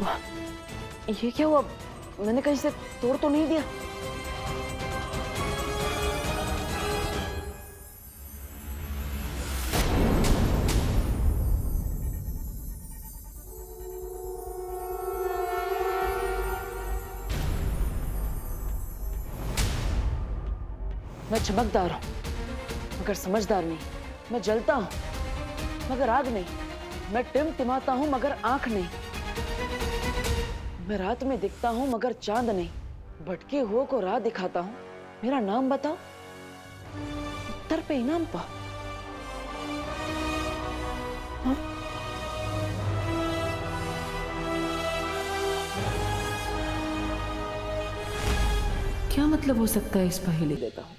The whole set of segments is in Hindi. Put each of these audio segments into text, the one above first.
ये क्या हुआ? मैंने कहीं से तोड़ तो नहीं दिया? मैं चमकदार हूं मगर समझदार नहीं। मैं जलता हूं मगर आग नहीं। मैं टिमटिमाता हूं मगर आंख नहीं। मैं रात में दिखता हूं मगर चांद नहीं। भटके हुओं को राह दिखाता हूं। मेरा नाम बताओ, उत्तर पे इनाम पाओ। हाँ? क्या मतलब हो सकता है इस पहेली? लेता हूं।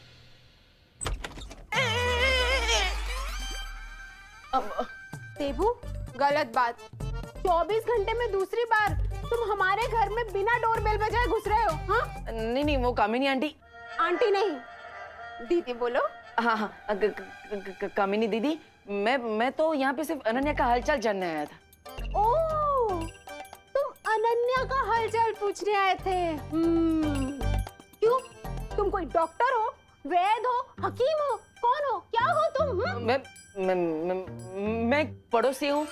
देबू, गलत बात। 24 घंटे में दूसरी बार तुम हमारे घर में बिना डोरबेल बजाए घुस रहे हो। हाँ? नहीं, वो कामिनी आंटी। आंटी नहीं, दीदी बोलो। हाँ, कामिनी दीदी, मैं तो यहाँ पे सिर्फ अनन्या का हालचाल जानने आया था। ओह, तुम अनन्या का हालचाल पूछने आए थे। क्यों? तुम कोई डॉक्टर हो, वैद हो, हकीम हो, कौन हो, क्या हो तुम? मैं एक पड़ोसी हूँ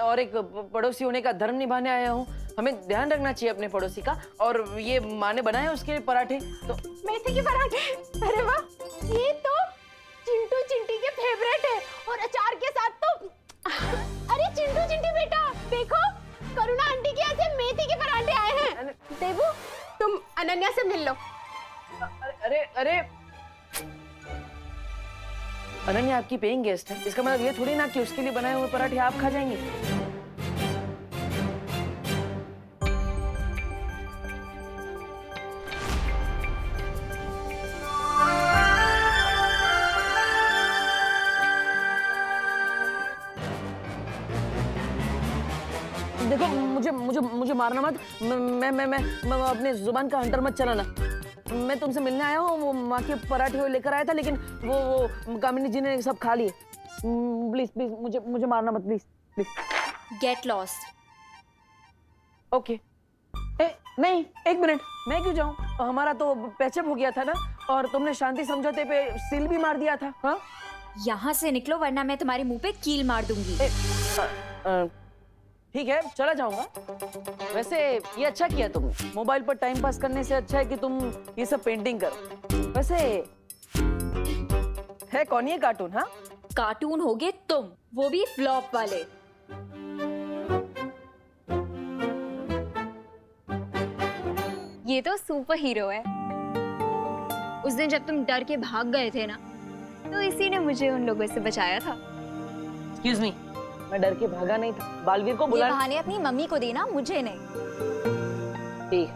और एक पड़ोसी होने का धर्म निभाने आया हूँ। हमें ध्यान रखना चाहिए अपने पड़ोसी का। और ये माँ ने बनाए उसके पराठे तो। मेथी के पराठे? अरे वाह, ये तो चिंटू चिंटी के फेवरेट है। और अचार के साथ तो अरे चिंटू चिंटी बेटा, देखो करुणा आंटी के यहाँ से मेथी के पराठे आए हैं। देबू, तुम अनन्या से मिल लो। अरे अनन्या आपकी पेइंग गेस्ट है, इसका मतलब ये थोड़ी ना कि उसके लिए बनाए हुए पराठे आप खा जाएंगे। देखो, मुझे मारना मत। मैं अपने जुबान का हंटर मत चलाना। मैं तुमसे मिलने आया हूँ। वो माँ के पराठे लेकर आया था, लेकिन वो कामिनी जी ने सब खा लिए। प्लीज मुझे मारना मत, प्लीज। Get lost. ओके। नहीं, एक मिनट, मैं क्यों जाऊँ? हमारा तो पैचअप हो गया था ना, और तुमने शांति समझौते पे सील भी मार दिया था। हाँ, यहाँ से निकलो वरना मैं तुम्हारे मुंह पे कील मार दूंगी। ठीक है, चला जाऊंगा। वैसे ये अच्छा किया तुमने। मोबाइल पर टाइम पास करने से अच्छा है कि तुम ये सब पेंटिंग करो। वैसे है कौन ये कार्टून? हाँ, कार्टून होगे तुम, वो भी फ्लॉप वाले। ये तो सुपर हीरो है। उस दिन जब तुम डर के भाग गए थे ना, तो इसी ने मुझे उन लोगों से बचाया था। एक्सक्यूज मी, मैं डर के भागा नहीं था। बालवीर को बुला। ये बहाने अपनी मम्मी को देना, मुझे नहीं। ठीक।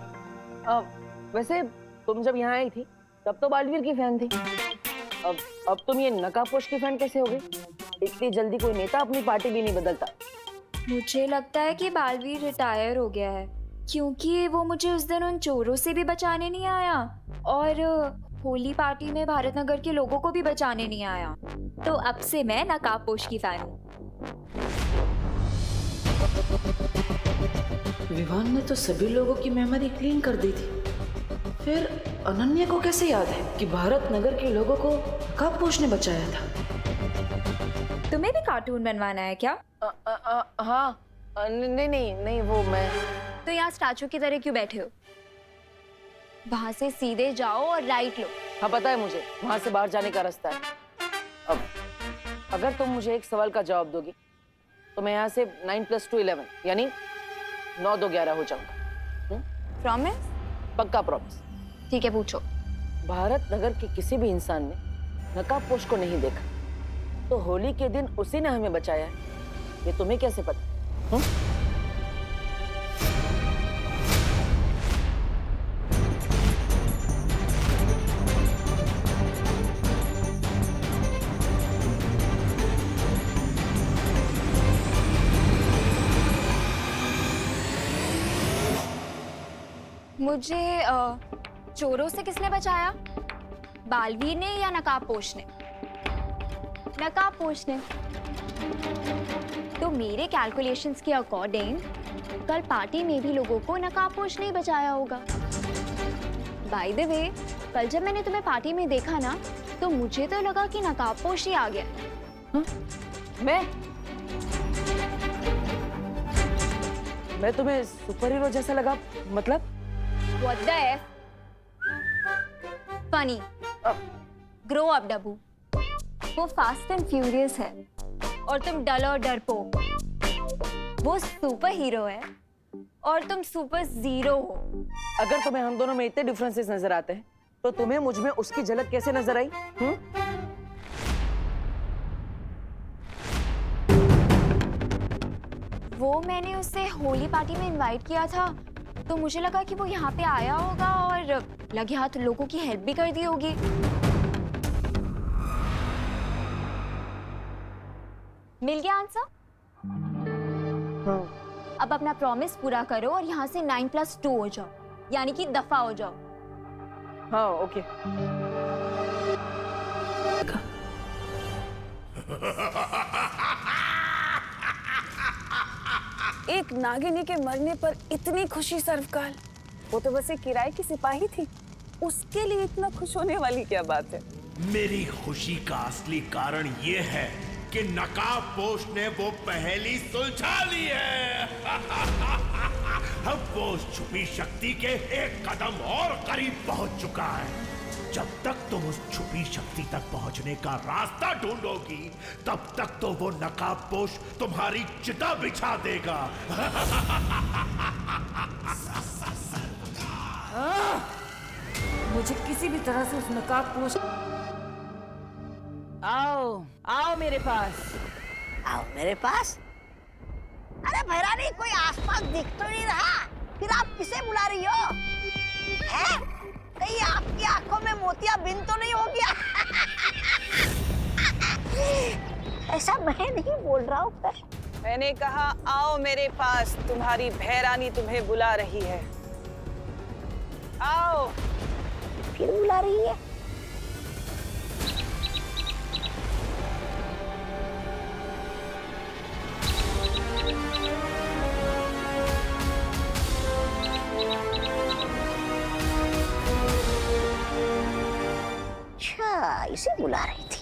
वैसे तुम जब यहाँ आई थी तब तो बालवीर की फैन थी। अब तुम ये नकाबपोश की फैन कैसे हो गई? इतनी जल्दी कोई नेता अपनी पार्टी भी नहीं बदलता। मुझे लगता है कि बालवीर रिटायर हो गया है, क्योंकि वो मुझे उस दिन उन चोरों से भी बचाने नहीं आया और होली पार्टी में भारत नगर के लोगों को भी बचाने नहीं आया। तो अब से मैं नकाबपोश की फैन हूँ। विवान ने तो सभी लोगों की मेमोरी क्लीन कर दी थी। फिर अनन्या को कैसे याद है कि भारत नगर के लोगों को नकाबपोश ने बचाया था? तुम्हें भी कार्टून बनवाना है क्या? हाँ, नहीं, वो मैं। तो यहाँ स्टैचू की तरह क्यों बैठे हो? वहां से सीधे जाओ और राइट लो। हाँ, पता है मुझे, वहां से बाहर जाने का रास्ता है। अब अगर तुम मुझे एक सवाल का जवाब दोगी तो मैं यहाँ से 9 + 2 11 यानी 9 2 11 हो जाऊंगा। प्रॉमिस? पक्का प्रॉमिस। ठीक है, पूछो। भारत नगर के किसी भी इंसान ने नकाबपोश को नहीं देखा, तो होली के दिन उसी ने हमें बचाया है। ये तुम्हें कैसे पता? मुझे चोरों से किसने बचाया? बालवीर ने या नकाबपोश ने? नकाब पोछने। तो मेरे कैलकुलेशंस के अकॉर्डिंग कल पार्टी में भी लोगों को नकाब पोछने ही बचाया होगा। बाय द वे, कल जब मैंने तुम्हें पार्टी में देखा ना, तो मुझे तो लगा कि नकाब पोश ही आ गया। मैं तुम्हें सुपर हीरो जैसा लगा? मतलब What the F? Funny. Grow up, डब्बू। वो फास्ट एंड फ्यूरियस है और तुम डल और डरपोक। वो सुपर हीरो है और तुम सुपर जीरो हो। अगर तुम्हें हम दोनों में इतने डिफरेंसेस नजर आते हैं तो तुम्हें मुझ में उसकी झलक कैसे नजर आई? वो मैंने उसे होली पार्टी में इनवाइट किया था, तो मुझे लगा कि वो यहाँ पे आया होगा और लगे हाथ लोगों की हेल्प भी कर दी होगी। मिल गया आंसर? अब अपना प्रॉमिस पूरा करो और यहाँ से 9+2 हो जाओ, यानी कि दफा हो जाओ। हाँ, ओके। एक नागिनी के मरने पर इतनी खुशी सरवकाल, वो तो बस एक किराए की सिपाही थी, उसके लिए इतना खुश होने वाली क्या बात है? मेरी खुशी का असली कारण ये है कि नकाबपोश ने वो पहेली सुलझा ली है। अब वो उस छुपी शक्ति के एक कदम और करीब पहुंच चुका है। जब तक तुम उस छुपी शक्ति तक पहुंचने का रास्ता ढूंढोगी, तब तक तो वो नकाबपोश तुम्हारी चिता बिछा देगा। मुझे किसी भी तरह से उस नकाबपोश। आओ, आओ मेरे पास। आओ मेरे पास। अरे भैरानी, कोई आसपास दिख तो नहीं रहा, फिर आप किसे बुला रही हो? हैं? कहीं आपकी आंखों में मोतियाबिंद तो नहीं हो गया? ऐसा मैं नहीं बोल रहा हूँ। मैंने कहा आओ मेरे पास, तुम्हारी भैरानी तुम्हें बुला रही है। आओ। फिर बुला रही है? अच्छा, इसे बुला रही थी।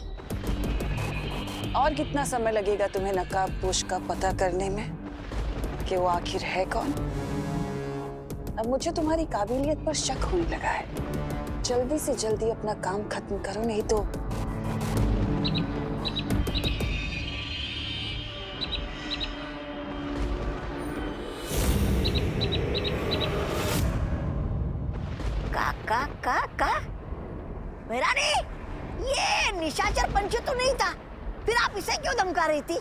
और कितना समय लगेगा तुम्हें नकाबपोश का पता करने में कि वो आखिर है कौन? अब मुझे तुम्हारी काबिलियत पर शक होने लगा है। जल्दी से जल्दी अपना काम खत्म करो, नहीं तो का भैरानी, ये निशाचर पंच तो नहीं था, फिर आप इसे क्यों धमका रही थी?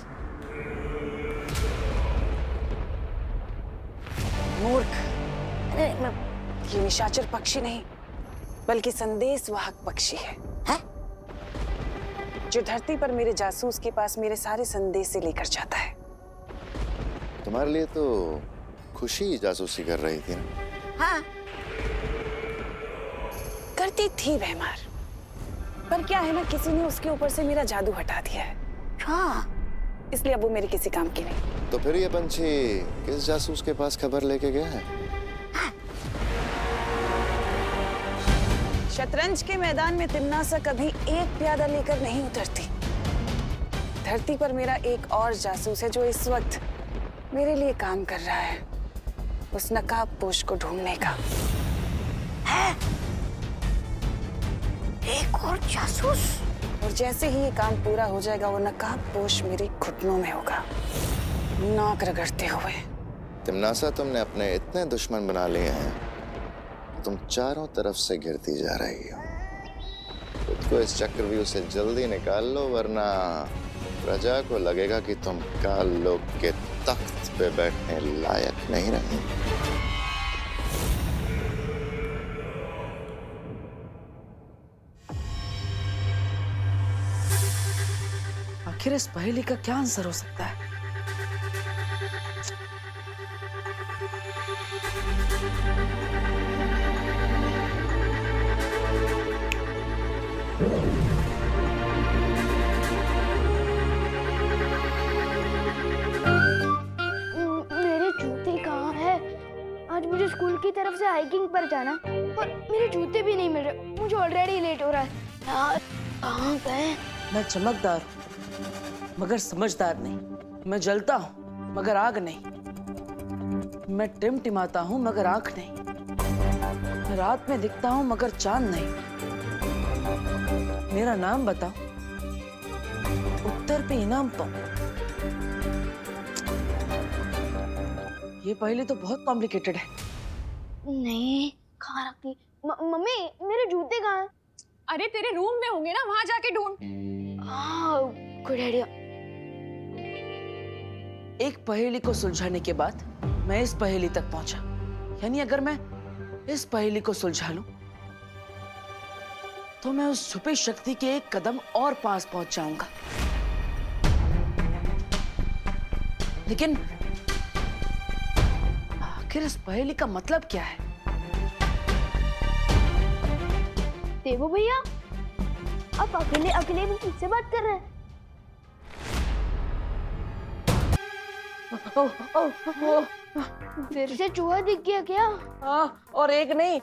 मूर्ख। अरे ये निशाचर पक्षी नहीं, बल्कि संदेशवाहक पक्षी है। हैं? जो धरती पर मेरे जासूस के पास मेरे सारे संदेश से लेकर जाता है। तुम्हारे लिए तो खुशी जासूसी कर रही थी ना? हाँ, करती थी भैमार, पर क्या है ना, किसी ने उसके ऊपर से मेरा जादू हटा दिया है। हाँ। इसलिए अब वो मेरे किसी काम की नहीं। तो फिर ये पंछी किस जासूस के पास खबर लेके गया है? शतरंज के मैदान में तिम्नासा कभी एक प्यादा लेकर नहीं उतरती। धरती पर मेरा एक और जासूस है जो इस वक्त मेरे लिए काम कर रहा है, उस नकाबपोश को ढूंढने का। है? एक और जासूस? और जैसे ही ये काम पूरा हो जाएगा, वो नकाबपोश मेरे घुटनों में होगा, नाक रगड़ते हुए। तिम्नासा, तुमने अपने इतने दुश्मन बना लिए हैं, तुम चारों तरफ से घिरती जा रही हो। खुद को इस चक्रव्यूह से जल्दी निकाल लो, वरना प्रजा को लगेगा कि तुम काल लोक के तख्त पे बैठने लायक नहीं रही। आखिर इस पहेली का क्या आंसर हो सकता है? हाइकिंग पर जाना और मेरे जूते भी नहीं मिल रहे, मुझे ऑलरेडी लेट हो रहा है यार। कहाँ गए? मैं चमकदार हूँ मगर समझदार नहीं। मैं जलता हूँ मगर आग नहीं। मैं टिमटिमाता हूँ मगर आंख नहीं। मैं रात में दिखता हूँ मगर चांद नहीं। मेरा नाम बताओ, उत्तर पे इनाम पाऊं। ये पहले तो बहुत कॉम्प्लिकेटेड है। नहीं, कहाँ रखती? मम्मी मेरे जूते कहाँ हैं? अरे तेरे रूम में होंगे ना, वहां जाके ढूंढ। Good idea. एक पहेली को सुलझाने के बाद मैं इस पहेली तक पहुंचा। यानी अगर मैं इस पहेली को सुलझा लूं तो मैं उस छुपी शक्ति के एक कदम और पास पहुंच जाऊंगा। लेकिन आखिर इस पहेली का मतलब क्या है? देवो भैया, आप अकेले अकेले भी किससे बात कर रहे हैं? फिर से चूहा दिख गया क्या? हाँ, और एक नहीं,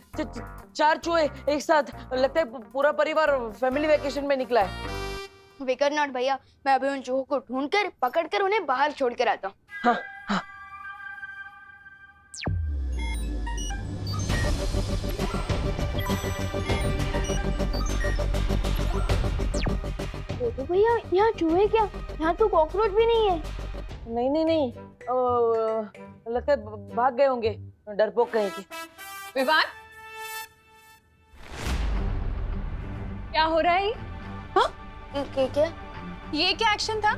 चार चूहे एक साथ। लगता है पूरा परिवार फैमिली वेकेशन में निकला है। विकर नॉट भैया, मैं अभी उन चूहों को ढूंढकर पकड़कर उन्हें बाहर छोड़ कर आता हूँ। हाँ, हाँ। तो भैया यहाँ चूहे क्या? यहाँ तो कॉकरोच भी नहीं है। नहीं नहीं नहीं, लगता है भाग गए होंगे, डरपोक कहीं के। विवान, क्या हो रहा है? हाँ? क्या? ये क्या एक्शन था?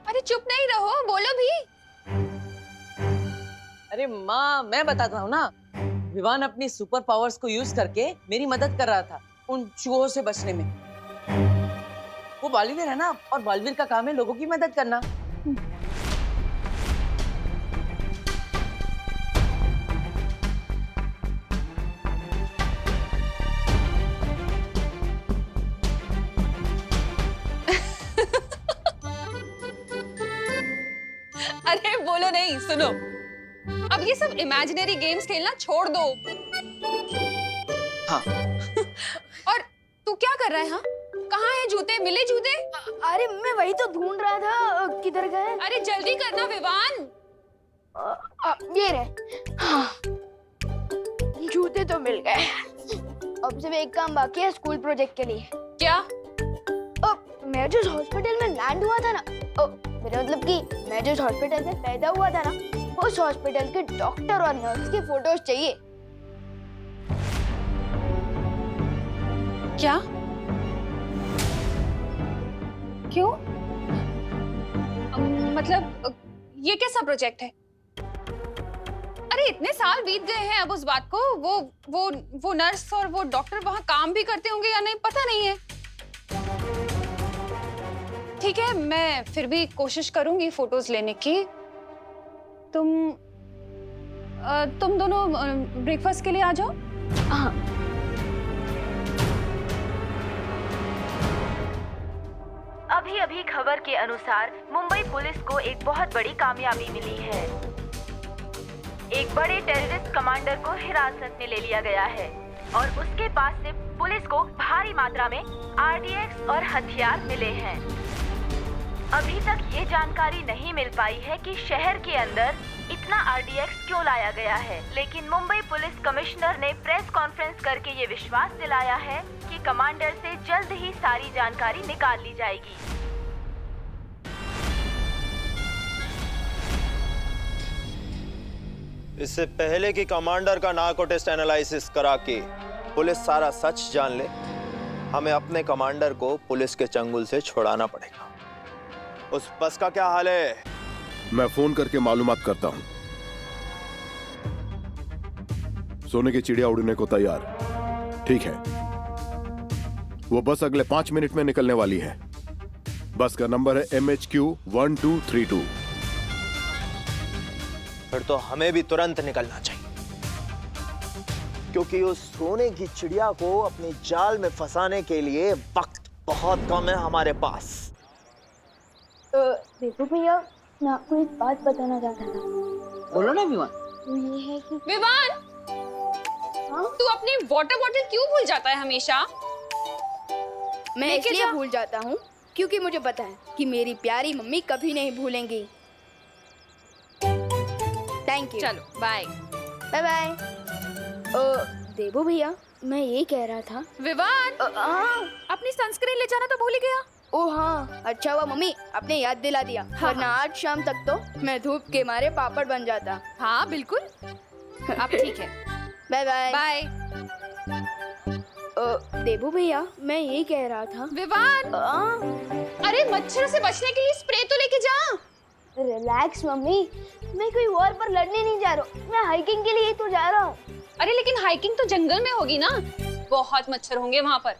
अरे चुप नहीं रहो, बोलो भी। अरे माँ, मैं बताता हूँ ना। विवान अपनी सुपर पावर्स को यूज करके मेरी मदद कर रहा था उन चूहों से बचने में। वो बालवीर है ना, और बालवीर का काम है लोगों की मदद करना। अरे बोलो नहीं, सुनो। अब ये सब इमेजिनरी गेम्स खेलना छोड़ दो। हाँ। और तू क्या कर रहा है? हाँ, कहाँ है जूते? मिले जूते? अरे मैं वही तो ढूंढ रहा था, किधर गए? अरे जल्दी करना विवान। ये रहे। हाँ, जूते तो मिल गए। अब सिर्फ एक काम बाकी है स्कूल प्रोजेक्ट के लिए। क्या? मैं जिस हॉस्पिटल में लैंड हुआ था ना, मेरा मतलब कि मैं जिस हॉस्पिटल में पैदा हुआ था ना, उस हॉस्पिटल के डॉक्टर और नर्स की फोटोज चाहिए। क्या? क्यों? मतलब ये कैसा प्रोजेक्ट है? अरे इतने साल बीत गए हैं अब उस बात को। वो नर्स और वो डॉक्टर वहां काम भी करते होंगे या नहीं पता नहीं है। ठीक है, मैं फिर भी कोशिश करूंगी फोटोज लेने की। तुम दोनों ब्रेकफास्ट के लिए आ जाओ। हाँ। अभी खबर के अनुसार मुंबई पुलिस को एक बहुत बड़ी कामयाबी मिली है। एक बड़े टेररिस्ट कमांडर को हिरासत में ले लिया गया है और उसके पास से पुलिस को भारी मात्रा में आरडीएक्स और हथियार मिले हैं। अभी तक ये जानकारी नहीं मिल पाई है कि शहर के अंदर इतना आरडीएक्स क्यों लाया गया है, लेकिन मुंबई पुलिस कमिश्नर ने प्रेस कॉन्फ्रेंस करके ये विश्वास दिलाया है कि कमांडर से जल्द ही सारी जानकारी निकाल ली जाएगी। इससे पहले कि कमांडर का नार्को टेस्ट एनालिसिस करा के पुलिस सारा सच जान ले, हमें अपने कमांडर को पुलिस के चंगुल से छुड़ाना पड़ेगा। उस बस का क्या हाल है? मैं फोन करके मालूमात करता हूं। सोने की चिड़िया उड़ने को तैयार। ठीक है, वो बस अगले 5 मिनट में निकलने वाली है। बस का नंबर है MHQ 1232। फिर तो हमें भी तुरंत निकलना चाहिए। क्योंकि उस सोने की चिड़िया को अपने जाल में फंसाने के लिए वक्त बहुत कम है हमारे पास। देखो भैया, मैं आपको एक बात बताना चाहता था। बोलो ना विवान। वो ये है कि विवान, तू अपनी वाटर बॉटल क्यों भूल जाता है हमेशा? मैं इसलिए भूल जाता हूँ क्योंकि मुझे पता है कि मेरी प्यारी मम्मी कभी नहीं भूलेंगी। Thank you. चलो बाय। Bye bye. देवो भैया, मैं ये कह रहा था। विवान, अपनी सनस्क्रीन ले जाना तो भूल ही गया। ओ हाँ, अच्छा हुआ मम्मी आपने याद दिला दिया, वरना आज शाम तक तो मैं धूप के मारे पापड़ बन जाता। हाँ बिल्कुल, अब ठीक है। Bye bye. बाय। देवो भैया, मैं ये कह रहा था। विवान, अरे मच्छर से बचने के लिए स्प्रे तो लेके जा। रिलैक्स मम्मी, मैं कोई वॉर पर लड़ने नहीं जा रहा हूँ, मैं हाइकिंग के लिए तो जा रहा हूँ। अरे लेकिन हाइकिंग तो जंगल में होगी ना, बहुत मच्छर होंगे वहाँ पर।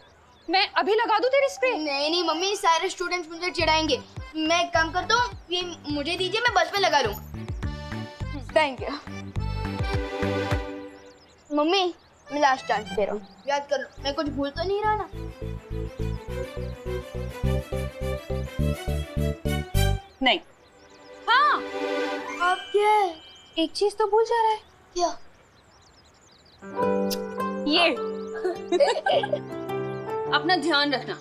मैं अभी लगा दूं तेरी स्प्रे? नहीं नहीं मम्मी, सारे स्टूडेंट्स मुझे चिढ़ाएंगे। मैं एक काम करता हूँ, ये मुझे दीजिए, मैं बस में लगा लूँगा। थैंक यू मम्मी, मैं लास्ट चांस दे रहा हूँ, याद कर लो, मैं कुछ भूल तो नहीं रहा ना? नहीं। हाँ, अब क्या है? एक चीज तो भूल जा रहा है। क्या? ये अपना ध्यान रखना।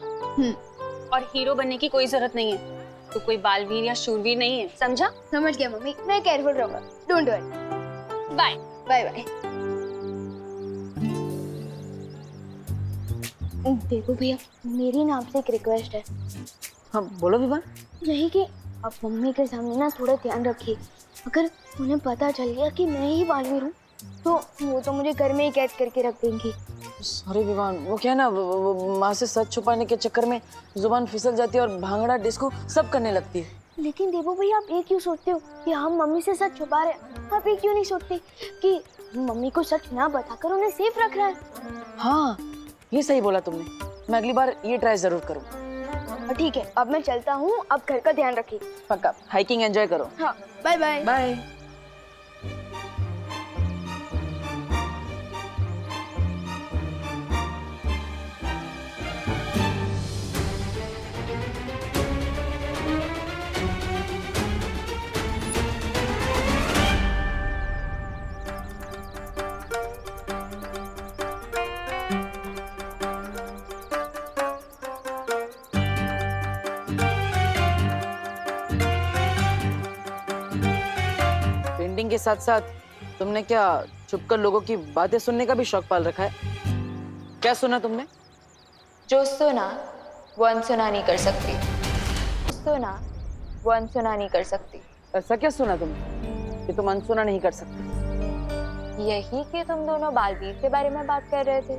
और हीरो बनने की कोई जरूरत नहीं है, तो कोई बालवीर या शूरवीर नहीं है, समझा? समझ गया मम्मी, मैं केयरफुल रहूंगा। Don't worry. Bye bye bye. देखो भैया, मेरी नाम से एक रिक्वेस्ट है। हाँ बोलो विवान। नहीं कि आप मम्मी के सामने ना थोड़ा ध्यान रखिए, अगर उन्हें पता चल गया कि मैं ही बालवीर हूँ तो वो तो मुझे घर में ही कैद करके रख देंगी। सॉरी विवान, वो क्या है ना, वो माँ से सच छुपाने के चक्कर में जुबान फिसल जाती है और भांगड़ा डिस्को सब करने लगती है। लेकिन देवो भैया, आप ये क्यों सोचते हो कि हम मम्मी से सच छुपा रहे हैं? आप ये क्यों नहीं सोचते कि मम्मी को सच ना बताकर उन्हें सेफ रख रहा है? हाँ, ये सही बोला तुमने, मैं अगली बार ये ट्राई जरूर करूँ। ठीक है, अब मैं चलता हूँ, अब घर का ध्यान रखिए। पक्का, हाइकिंग एंजॉय करो। हाँ, बाय बाय। बाय। पेंटिंग के साथ साथ तुमने क्या छुपकर लोगों की बातें सुनने का भी शौक पाल रखा है? क्या सुना तुमने? जो सुना वो अनसुना नहीं कर सकती, सुना वो अनसुना नहीं कर सकती। ऐसा क्या सुना तुमने कि तुम अनसुना नहीं कर सकते? यही कि तुम दोनों बालवीर के बारे में बात कर रहे थे।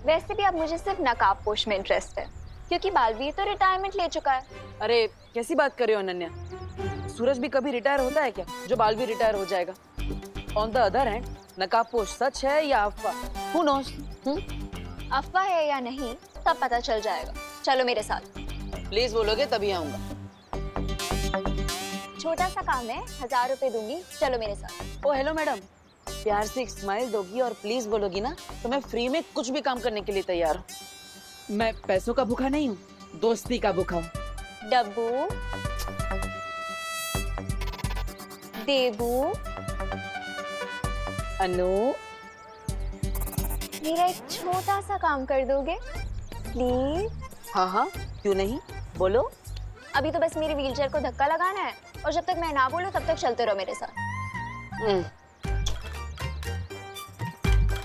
वैसे भी अब मुझे सिर्फ नकाबपोश में इंटरेस्ट है, क्योंकि बालवीर तो रिटायरमेंट ले चुका है। अरे कैसी बात कर रहे हो अनन्या, सूरज भी कभी रिटायर होता है क्या जो बालवीर रिटायर हो जाएगा? ऑन द अदर हैंड, नकाबपोश सच है या अफवाह, हु नोस? अफवाह है या नहीं तब पता चल जाएगा। चलो मेरे साथ। प्लीज बोलोगे तभी आऊंगा। छोटा सा काम है, 1000 रुपए दूंगी, चलो मेरे साथ। ओ हेलो मैडम, प्यार से एक स्माइल दोगी और प्लीज बोलोगी ना तो मैं फ्री में कुछ भी काम करने के लिए तैयार हूँ। मैं पैसों का भूखा नहीं हूँ, दोस्ती का भूखा हूँ। डब्बू, देबू, अनु, मेरा एक छोटा सा काम कर दोगे प्लीज? हाँ हाँ, क्यों नहीं, बोलो। अभी तो बस मेरी व्हीलचेयर को धक्का लगाना है और जब तक मैं ना बोलूं तब तक चलते रहो मेरे साथ।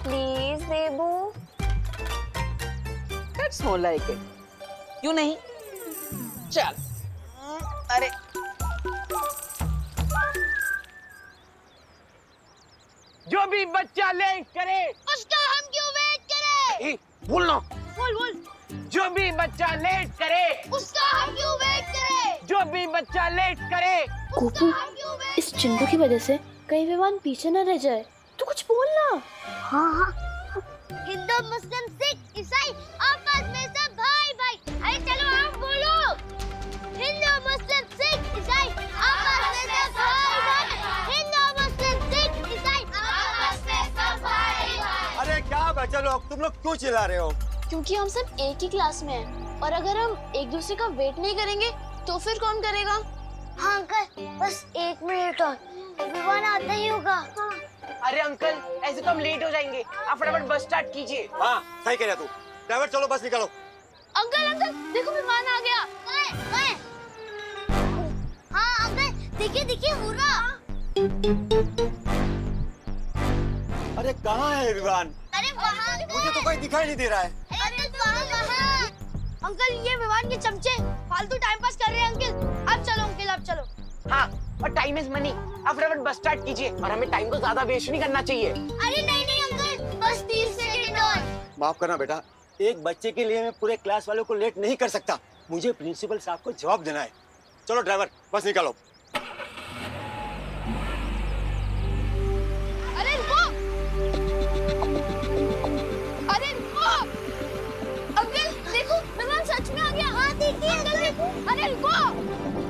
Please Debu. That's more like it. क्यों नहीं? चल। अरे जो भी बच्चा लेट करे उसका हम क्यों वेट करें? बोलना। बोल। जो भी बच्चा लेट करे उसका हम क्यों वेट करें? जो भी बच्चा लेट करे। गोपू, इस चिंटू की वजह से कहीं विवान पीछे न रह जाए, तू कुछ बोलना। हाँ। हिंदू, मुस्लिम, सिख, ईसाई आपस में सब भाई भाई। अरे चलो आप बोलो। हिंदू, मुस्लिम, सिख, ईसाई आपस में सब भाई भाई। हिंदू, मुस्लिम, सिख, ईसाई आपस बच्चे लोग, तुम लोग क्यों चिल्ला रहे हो? क्योंकि हम सब एक ही क्लास में हैं और अगर हम एक दूसरे का वेट नहीं करेंगे तो फिर कौन करेगा? हाँ अंकल, बस 1 मिनट और, विवान आता ही होगा। हाँ। अरे अंकल, ऐसे तो हम लेट हो जाएंगे। आप फटाफट बस स्टार्ट कीजिए। हाँ सही कह रहा तू। ड्राइवर चलो बस निकालो। अंकल अंकल देखो विमान आ गया। हाँ अंकल, देखिए देखिए हुर्रा। अरे कहाँ है विमान? अरे वहाँ मुझे तो कोई दिखाई नहीं दे रहा है। अरे वहाँ। अंकल ये विमान के चमचे फालतू टाइम पास कर रहे हैं अंकल। आप चलो अंकल, आप चलो। हाँ, और टाइम इज मनी। आप फटाफट बस स्टार्ट कीजिए और हमें टाइम को ज्यादा वेस्ट नहीं करना चाहिए। अरे नहीं नहीं अंकल, बस 30 सेकंड और। माफ करना बेटा, एक बच्चे के लिए मैं पूरे क्लास वालों को लेट नहीं कर सकता। मुझे प्रिंसिपल साहब को जवाब देना है। चलो ड्राइवर बस निकालो। अरे रुको, अरे रुको, अंकल देखो विमान सच में आ गया। हाँ देखिए अंकल देखो। अरे रुको।